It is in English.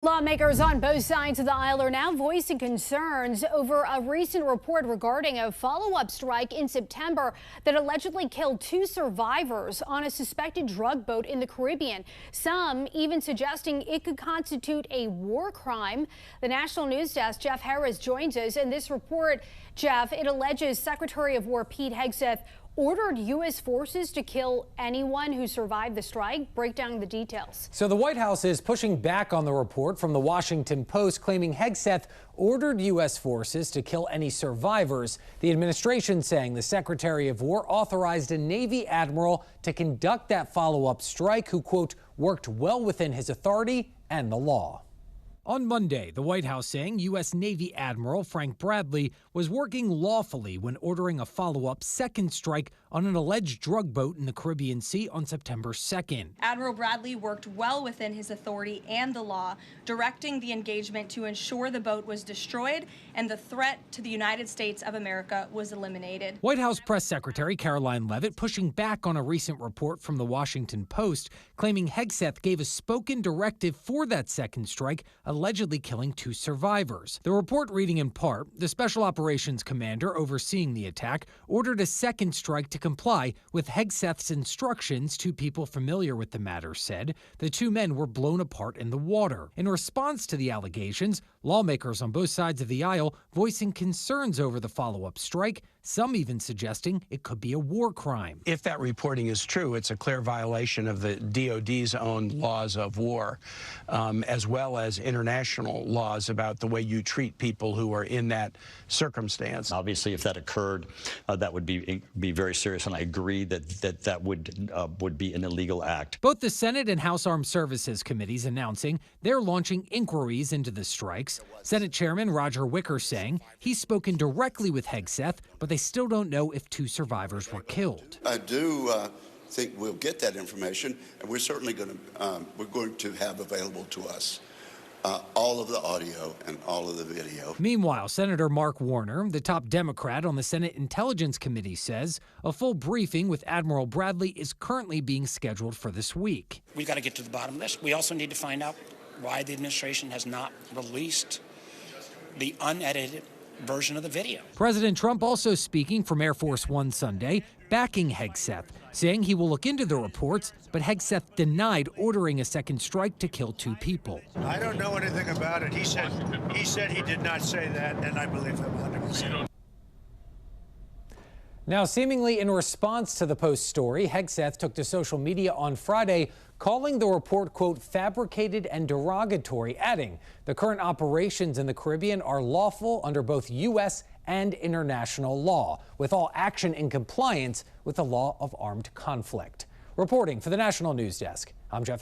Lawmakers on both sides of the aisle are now voicing concerns over a recent report regarding a follow-up strike in September that allegedly killed 2 survivors on a suspected drug boat in the Caribbean. Some even suggesting it could constitute a war crime. The National News Desk, Jeff Harris, joins us. In this report, Jeff, it alleges Secretary of War Pete Hegseth ordered U.S. forces to kill anyone who survived the strike. Break down the details. So the White House is pushing back on the report from the Washington Post, claiming Hegseth ordered U.S. forces to kill any survivors. The administration saying the Secretary of War authorized a Navy admiral to conduct that follow-up strike who, quote, worked well within his authority and the law. On Monday, the White House saying U.S. Navy Admiral Frank Bradley was working lawfully when ordering a follow-up second strike on an alleged drug boat in the Caribbean Sea on September 2nd. Admiral Bradley worked well within his authority and the law, directing the engagement to ensure the boat was destroyed and the threat to the United States of America was eliminated. White House Press Secretary Caroline Leavitt pushing back on a recent report from the Washington Post, claiming Hegseth gave a spoken directive for that second strike, allegedly killing 2 survivors. The report reading in part, the Special Operations Commander overseeing the attack ordered a second strike to comply with Hegseth's instructions. 2 people familiar with the matter said the 2 men were blown apart in the water. In response to the allegations, lawmakers on both sides of the aisle voicing concerns over the follow-up strike, some even suggesting it could be a war crime. If that reporting is true, it's a clear violation of the DOD's own laws of war, as well as international laws about the way you treat people who are in that circumstance. Obviously, if that occurred, that would be very serious, and I agree that would be an illegal act. Both the Senate and House Armed Services Committees announcing they're launching inquiries into the strikes. Senate Chairman Roger Wicker saying he's spoken directly with Hegseth, but they still don't know if 2 survivors were killed. I do think we'll get that information, and we're certainly going to have available to us all of the audio and all of the video. Meanwhile, Senator Mark Warner, the top Democrat on the Senate Intelligence Committee, says a full briefing with Admiral Bradley is currently being scheduled for this week. We've got to get to the bottom of this. We also need to find out why the administration has not released the unedited version of the video. President Trump also speaking from Air Force One Sunday, backing Hegseth, saying he will look into the reports, but Hegseth denied ordering a second strike to kill 2 people. I don't know anything about it. He said he did not say that, and I believe him 100%. Now, seemingly in response to the Post story, Hegseth took to social media on Friday, calling the report, quote, fabricated and derogatory, adding the current operations in the Caribbean are lawful under both U.S. and international law, with all action in compliance with the law of armed conflict. Reporting for the National News Desk, I'm Jeff